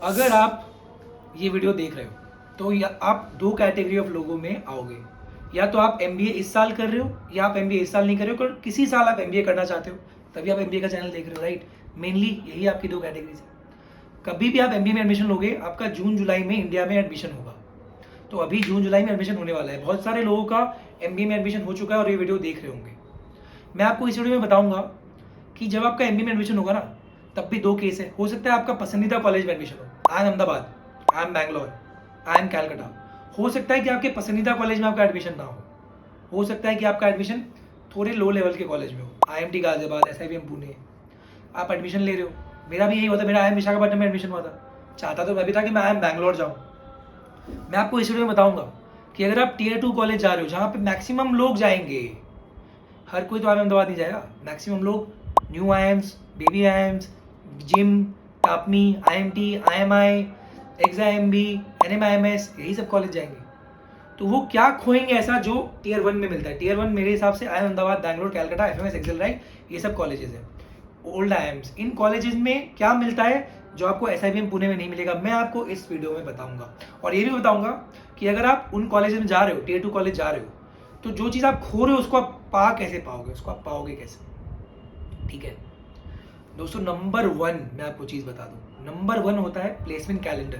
अगर आप ये वीडियो देख रहे हो तो आप दो कैटेगरी ऑफ लोगों में आओगे। या तो आप एमबीए इस साल कर रहे हो या आप एमबीए इस साल नहीं कर रहे हो, पर किसी साल आप एमबीए करना चाहते हो, तभी आप एमबीए का चैनल देख रहे हो, राइट। मेनली यही आपकी दो कैटेगरीज है। कभी भी आप एमबीए में एडमिशन लोगे, आपका जून जुलाई में इंडिया में एडमिशन होगा। तो अभी जून जुलाई में एडमिशन होने वाला है। बहुत सारे लोगों का एमबीए में एडमिशन हो चुका है और ये वीडियो देख रहे होंगे। मैं आपको इस वीडियो में बताऊंगा कि जब आपका एमबीए में एडमिशन होगा ना, तब भी दो केस है। हो सकता है आपका पसंदीदा कॉलेज में एडमिशन हो, I am Ahmedabad, I am Bangalore, I am Calcutta. हो सकता है कि आपके पसंदीदा कॉलेज में आपका एडमिशन ना हो सकता है कि आपका एडमिशन थोड़े लो लेवल के कॉलेज में हो, आईएमटी गाजियाबाद, एसआईबीएम पुणे। आप एडमिशन ले रहे हो, मेरा भी यही हुआ था। मेरा आईएम विशाखापट्टनम में एडमिशन हुआ था। चाहता तो मैं भी था कि मैं आईएम बैंगलोर जाऊँ। मैं आपको इस वीडियो में बताऊंगा कि अगर आप टीयर 2 कॉलेज जा रहे हो जहाँ पे मैक्सिमम लोग जाएंगे, हर कोई तो आईएम अहमदाबाद नहीं जाएगा, मैक्सिमम लोग new IIMs, baby IIMs, JIM, TAPMI, IMT, IMI, XIMB, NMIMS, यही सब कॉलेज जाएंगे। तो वो क्या खोएंगे ऐसा जो टीयर 1 में मिलता है। टीयर 1 मेरे हिसाब से IIM Ahmedabad, Bangalore, Calcutta, FMS, XL, right, ये सब कॉलेजेस हैं, ओल्ड आईएम्स। इन कॉलेजेस में क्या मिलता है जो आपको एसआईबीएम पुणे में नहीं मिलेगा, मैं आपको इस वीडियो में बताऊंगा। और ये भी बताऊंगा कि अगर आप उन कॉलेज में जा रहे हो, टीयर 2 कॉलेज जा रहे हो, तो जो चीज़ आप खो रहे हो उसको आप पा कैसे पाओगे, उसको आप पाओगे कैसे। ठीक है दोस्तों, नंबर 1 मैं आपको चीज़ बता दूं। नंबर 1 होता है प्लेसमेंट कैलेंडर।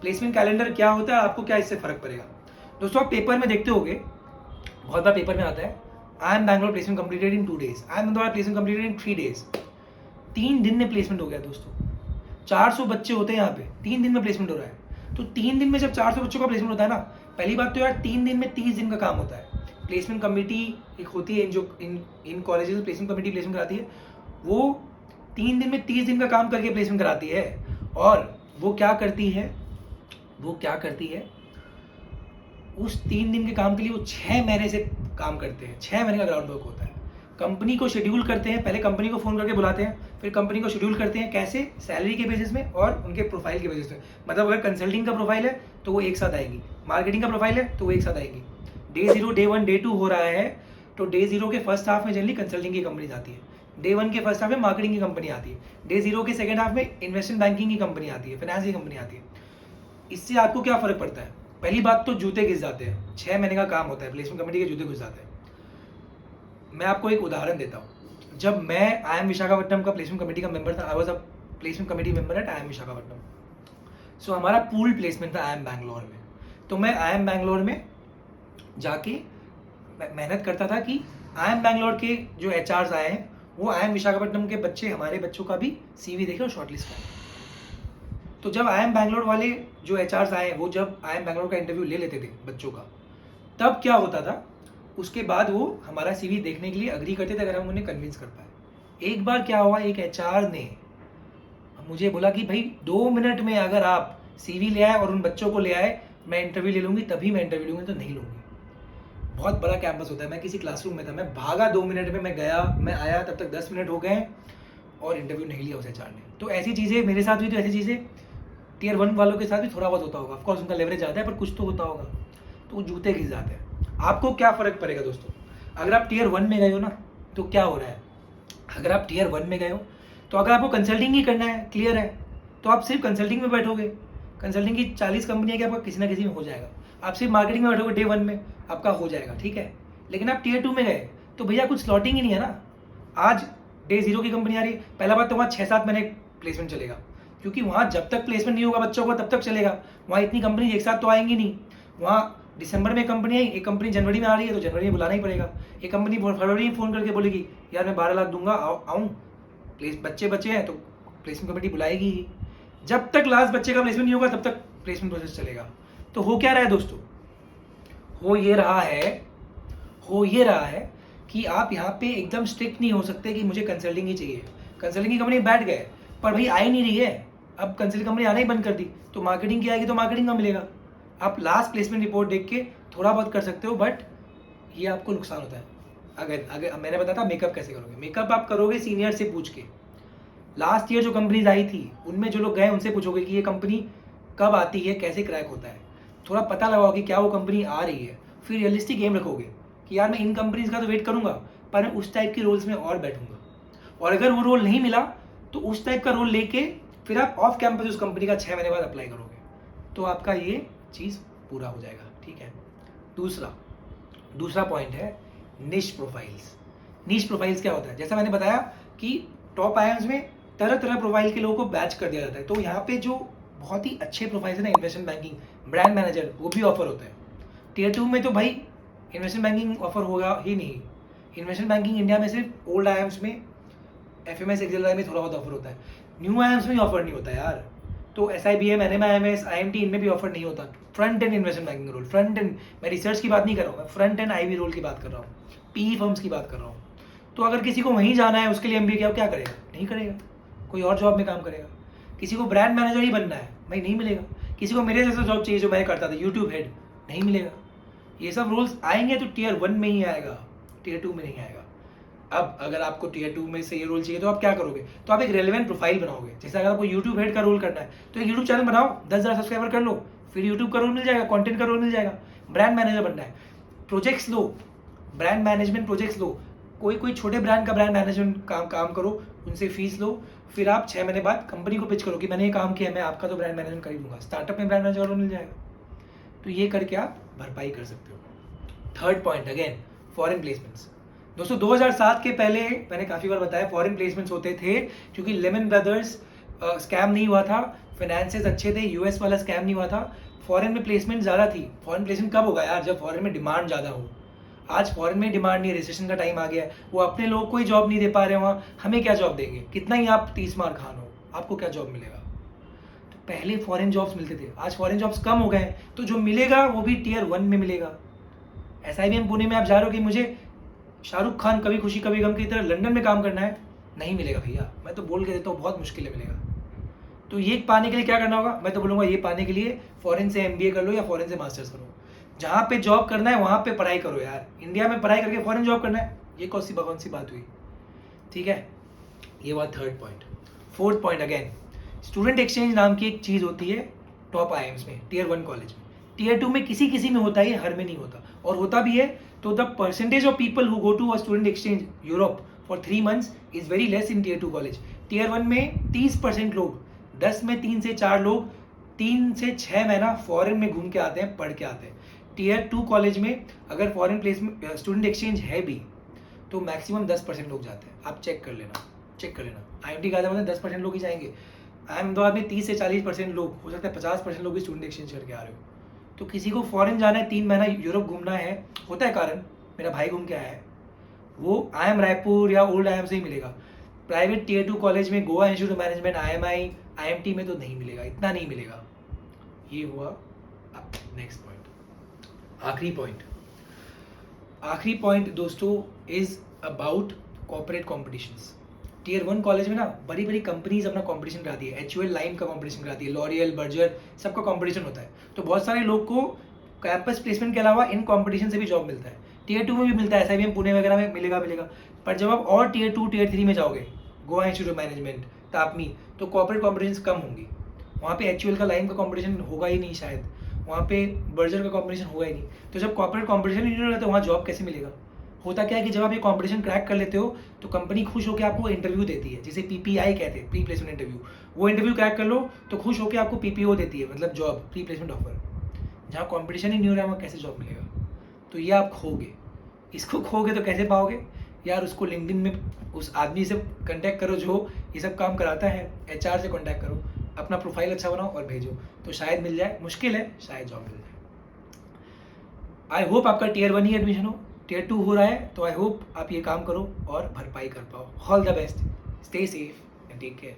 प्लेसमेंट कैलेंडर क्या होता है, आपको क्या इससे फर्क पड़ेगा। दोस्तों आप पेपर में देखते होगे, बहुत बार पेपर में आता है I am Bangalore placement completed in 2 days, I am Ahmedabad placement completed in 3 days। 3 दिन में प्लेसमेंट हो गया दोस्तों। 400 बच्चे होते हैं यहाँ पे, 3 दिन में प्लेसमेंट हो रहा है। तो 3 दिन में जब 400 बच्चों का प्लेसमेंट होता है ना, पहली बात तो यार 3 दिन में 30 दिन का काम होता है। प्लेसमेंट कमेटी एक होती है जो इन कॉलेजेस प्लेसमेंट कमेटी प्लेसमेंट कराती है, वो 3 दिन में 30 दिन का काम करके प्लेसमेंट कराती है। और वो क्या करती है, उस 3 दिन के काम के लिए वो 6 महीने से काम करते हैं। 6 महीने का ग्राउंड वर्क होता है। कंपनी को शेड्यूल करते हैं, पहले कंपनी को फ़ोन करके बुलाते हैं, फिर कंपनी को शेड्यूल करते हैं, कैसे, सैलरी के बेसिस में और उनके प्रोफाइल के बेसिस में। मतलब अगर कंसल्टिंग का प्रोफाइल है तो वो एक साथ आएंगी, मार्केटिंग का प्रोफाइल है तो वो एक साथ आएंगी। डे 0, डे 1, डे 2 हो रहा है, तो डे 0 के फर्स्ट हाफ में जनरली कंसल्टिंग की कंपनी आती है, डे 1 के फर्स्ट हाफ में मार्केटिंग की कंपनी आती है, डे 0 के सेकंड हाफ में इन्वेस्टमेंट बैंकिंग की कंपनी आती है, फाइनेंस की कंपनी आती है। इससे आपको क्या फ़र्क पड़ता है, पहली बात तो जूते घिस जाते हैं। 6 महीने का काम होता है, प्लेसमेंट कमेटी के जूते घिस जाते हैं। मैं आपको एक उदाहरण देता हूँ। जब मैं आईएम विशाखापट्टनम का प्लेसमेंट कमेटी का मेंबर था, I was a placement committee member at IIM Visakhapatnam. So हमारा पूल प्लेसमेंट था आईएम बैंगलोर में। तो मैं आईएम बैंगलोर में जाके मेहनत करता था कि आईएम बैंगलोर के जो एचआर्स आए हैं वो आईएम विशाखापट्टनम के बच्चे, हमारे बच्चों का भी सीवी देखे और शॉर्टलिस्ट करें। तो जब आईएम बैंगलोर वाले जो एचआर्स आए, वो जब आईएम बैंगलोर का इंटरव्यू ले लेते थे बच्चों का, तब क्या होता था, उसके बाद वो हमारा सीवी देखने के लिए अग्री करते थे अगर हम उन्हें कन्विंस कर पाए। एक बार क्या हुआ, एक एचआर ने मुझे बोला कि भाई 2 मिनट में अगर आप सीवी ले आए और उन बच्चों को ले आए, मैं इंटरव्यू ले लूँगी, तभी मैं इंटरव्यू लूँगी, तो नहीं लूँगी। बहुत बड़ा कैंपस होता है, मैं किसी क्लासरूम में था, मैं भागा 2 मिनट में, मैं गया, मैं आया, तब तक 10 मिनट हो गए और इंटरव्यू नहीं लिया उस एचआर ने। तो ऐसी चीज़ें मेरे साथ हुई। तो ऐसी चीज़ें टीयर 1 वालों के साथ भी थोड़ा बहुत होता होगा। ऑफकोर्स उनका लेवरेज ज़्यादा है, पर कुछ तो होता होगा, तो वो जूते घिस जाते हैं। आपको क्या फ़र्क पड़ेगा दोस्तों, अगर आप टीयर 1 में गए हो ना, तो क्या हो रहा है, अगर आप टीयर 1 में गए हो तो अगर आपको कंसल्टिंग ही करना है, क्लियर है, तो आप सिर्फ कंसल्टिंग में बैठोगे। कंसल्टिंग की 40 कंपनियाँ, कि आपका किसी ना किसी में हो जाएगा। आप सिर्फ मार्केटिंग में बैठोगे, डे 1 में आपका हो जाएगा, ठीक है। लेकिन आप टीयर 2 में गए तो भैया कुछ स्लॉटिंग ही नहीं है ना। आज डे 0 की कंपनी आ रही है, पहला बात तो वहाँ 6-7 महीने प्लेसमेंट चलेगा, क्योंकि वहाँ जब तक प्लेसमेंट नहीं होगा बच्चों को तब तक चलेगा। वहाँ इतनी कंपनी एक साथ तो आएंगी नहीं। वहाँ दिसंबर में कंपनी आई, एक कंपनी जनवरी में आ रही है, तो जनवरी में बुलाना ही पड़ेगा। एक कंपनी फरवरी में फ़ोन करके बोलेगी यार मैं 12 लाख दूंगा, आऊँ, बच्चे हैं, तो प्लेसमेंट कमेटी बुलाएगी ही। जब तक लास्ट बच्चे का प्लेसमेंट नहीं होगा तब तक प्लेसमेंट प्रोसेस चलेगा। तो हो क्या रहा है दोस्तों, हो ये रहा है कि आप यहाँ पे एकदम स्ट्रिक्ट नहीं हो सकते कि मुझे कंसल्टिंग ही चाहिए। कंसल्टिंग की कंपनी बैठ गए, पर भाई आ ही नहीं रही है, अब कंसल्टिंग कंपनी आना ही बंद कर दी, तो मार्केटिंग की आएगी, तो मार्केटिंग का मिलेगा। आप लास्ट प्लेसमेंट रिपोर्ट देख के थोड़ा बहुत कर सकते हो, बट ये आपको नुकसान होता है। अगर मैंने बताया था मेकअप कैसे करोगे, मेकअप आप करोगे सीनियर से पूछ के। लास्ट ईयर जो कंपनीज आई थी उनमें जो लोग गए उनसे पूछोगे कि ये कंपनी कब आती है, कैसे क्रैक होता है, थोड़ा पता लगाओ कि क्या वो कंपनी आ रही है। फिर रियलिस्टिक एम रखोगे कि यार मैं इन कंपनीज का तो वेट करूंगा, पर मैं उस टाइप की रोल्स में और बैठूंगा, और अगर वो रोल नहीं मिला तो उस टाइप का रोल लेके फिर आप ऑफ कैंपस उस कंपनी का 6 महीने बाद अप्लाई करोगे, तो आपका ये चीज़ पूरा हो जाएगा, ठीक है। दूसरा पॉइंट है निश प्रोफाइल्स। निश प्रोफाइल्स क्या होता है, जैसा मैंने बताया कि टॉप आईआईएम्स में तरह तरह प्रोफाइल के लोगों को बैच कर दिया जाता है, तो यहाँ पे जो बहुत ही अच्छे प्रोफाइल्स है ना, इन्वेस्टमेंट बैंकिंग, ब्रांड मैनेजर, वो भी ऑफर होता है। टियर 2 में तो भाई इन्वेस्टमेंट बैंकिंग ऑफर होगा ही नहीं। इन्वेस्टमेंट बैंकिंग इंडिया में सिर्फ ओल्ड आईआईएम्स में, एफएमएस एक्सेल में थोड़ा बहुत ऑफर होता है, न्यू आईआईएम्स में ऑफर नहीं होता यार। तो SIBM, NMIMS, IMT, इनमें भी ऑफर नहीं होता front end investment banking role. Front end, मैं रिसर्च की बात नहीं कर रहा हूँ, मैं फ्रंट एंड IB रोल की बात कर रहा हूँ, PE फर्म्स की बात कर रहा हूँ। तो अगर किसी को वहीं जाना है, उसके लिए MBA क्या करेगा? नहीं करेगा, कोई और जॉब में काम करेगा। किसी को ब्रांड मैनेजर ही बनना है, भाई नहीं मिलेगा। किसी को मेरे जैसा जॉब चाहिए जो मैं करता था, यूट्यूब हेड, नहीं मिलेगा। ये सब रोल्स आएंगे तो टियर 1 में ही आएगा, टियर 2 में नहीं आएगा। अब अगर आपको टियर 2 में से ये रोल चाहिए तो आप क्या करोगे? तो आप एक रेलेवेंट प्रोफाइल बनाओगे। जैसे अगर आपको यूट्यूब हेड का रोल करना है तो एक यूट्यूब चैनल बनाओ, 10,000 सब्सक्राइबर कर लो, फिर यूट्यूब का रोल मिल जाएगा, कंटेंट का रोल मिल जाएगा। ब्रांड मैनेजर बनना है, प्रोजेक्ट्स लो, ब्रांड मैनेजमेंट प्रोजेक्ट्स लो, कोई छोटे ब्रांड का ब्रांड मैनेजमेंट काम करो, उनसे फीस लो, फिर आप 6 महीने बाद कंपनी को पिच करो कि मैंने ये काम किया, मैं आपका तो ब्रांड मैनेजमेंट कर ही दूंगा। स्टार्टअप में ब्रांड मैनेजर रोल मिल जाएगा। तो ये करके आप भरपाई कर सकते हो। Third point again, foreign placements. दोस्तों 2007 के पहले मैंने काफ़ी बार बताया फॉरेन प्लेसमेंट्स होते थे, क्योंकि लेमन ब्रदर्स स्कैम नहीं हुआ था, फाइनेंसेस अच्छे थे, US वाला स्कैम नहीं हुआ था, फॉरेन में प्लेसमेंट ज़्यादा थी। फॉरेन प्लेसमेंट कब होगा यार? जब फॉरेन में डिमांड ज़्यादा हो। आज फॉरेन में डिमांड नहीं है, रिसेशन का टाइम आ गया है, वो अपने लोगों को ही जॉब नहीं दे पा रहे वहाँ, हमें क्या जॉब देंगे? कितना ही आप 30 मार खान हो, आपको क्या जॉब मिलेगा? तो पहले फॉरेन जॉब्स मिलते थे, आज फॉरेन जॉब्स कम हो गए हैं, तो जो मिलेगा वो भी टियर 1 में मिलेगा। SIBM पुणे में आप जा रहे हो कि मुझे शाहरुख खान कभी खुशी कभी गम की तरह लंदन में काम करना है, नहीं मिलेगा भैया। मैं तो बोल के देता हूँ, बहुत मुश्किल है मिलेगा। तो ये पाने के लिए क्या करना होगा? मैं तो बोलूँगा ये पाने के लिए फॉरेन से MBA कर लो या फॉरेन से मास्टर्स करो। जहाँ पे जॉब करना है वहाँ पे पढ़ाई करो यार। इंडिया में पढ़ाई करके फॉरेन जॉब करना है, ये कौन सी भगवान सी बात हुई? ठीक है, ये बात third point. Fourth point again, student exchange नाम की एक चीज़ होती है टॉप IIMs में, टियर 1 कॉलेज में। टियर 2 में किसी में होता है, हर में नहीं होता, और होता भी है तो the percentage of people who go to a student exchange Europe for 3 months is very less in tier 2 college. Tier 1 में 30% लोग, 10 में 3 से 4 लोग 3 से 6 महीना फॉरेन में घूम के आते हैं, पढ़ के आते हैं। टियर 2 कॉलेज में अगर फॉरेन प्लेसमेंट स्टूडेंट एक्सचेंज है भी तो मैक्सिमम 10% लोग जाते हैं। आप चेक कर लेना। IMT का मतलब 10% लोग ही जाएंगे। अहमदाबाद में 30 से 40% लोग, हो सकता है 50% लोग भी स्टूडेंट एक्सचेंज करके आ रहे हो। तो किसी को फॉरेन जाना है, 3 महीना यूरोप घूमना है, होता है कारण, मेरा भाई घूम के आया है, वो IIM रायपुर या ओल्ड IIM से ही मिलेगा। प्राइवेट टियर 2 कॉलेज में, Goa institute of management, IMI, IMT में तो नहीं मिलेगा, इतना नहीं मिलेगा। ये हुआ नेक्स्ट पॉइंट। आखिरी पॉइंट दोस्तों इज अबाउट कॉर्पोरेट कॉम्पिटिशन्स। टियर 1 कॉलेज में ना बड़ी बड़ी कंपनीज अपना कंपटीशन कराती है, HUL लाइम का कंपटीशन कराती है, लॉरियल, बर्जर, सबका कंपटीशन होता है। तो बहुत सारे लोग को कैंपस प्लेसमेंट के अलावा इन कंपटीशन से भी जॉब मिलता है। टियर 2 में भी मिलता है, SIBM पुणे वगैरह में मिलेगा। पर जब आप और टियर 2 टियर 3 में जाओगे, गोवा इंस्टीट्यूट ऑफ मैनेजमेंट, तापमी, तो कॉर्पोरेट कॉम्पिटिशन कम होंगी। वहाँ पे HUL का लाइम का कॉम्पिटिशन होगा ही नहीं, शायद वहाँ पे बर्जर का कॉम्पिटिशन होगा ही नहीं। तो जब कॉर्पोरेट कॉम्पिटिशन ही नहीं रहता, वहाँ जॉब कैसे मिलेगा? होता क्या है कि जब आप ये कंपटीशन क्रैक कर लेते हो तो कंपनी खुश होकर आपको इंटरव्यू देती है, जिसे PPI कहते हैं, प्री प्लेसमेंट इंटरव्यू। वो इंटरव्यू क्रैक कर लो तो खुश होकर आपको PPO देती है, मतलब जॉब, प्री प्लेसमेंट ऑफर। जहाँ कंपटीशन ही नहीं हो रहा है वहाँ कैसे जॉब मिलेगा? तो ये आप खोगे। इसको खोगे तो कैसे पाओगे यार? उसको लिंक्डइन में उस आदमी से कांटेक्ट करो जो ये सब काम कराता है, HR से कांटेक्ट करो, अपना प्रोफाइल अच्छा बनाओ और भेजो, तो शायद मिल जाए। मुश्किल है, शायद जॉब मिल जाए। आई होप आपका टियर 1 ही एडमिशन हो। टियर 2 हो रहा है तो आई होप आप ये काम करो और भरपाई कर पाओ। All the best, stay safe and take care.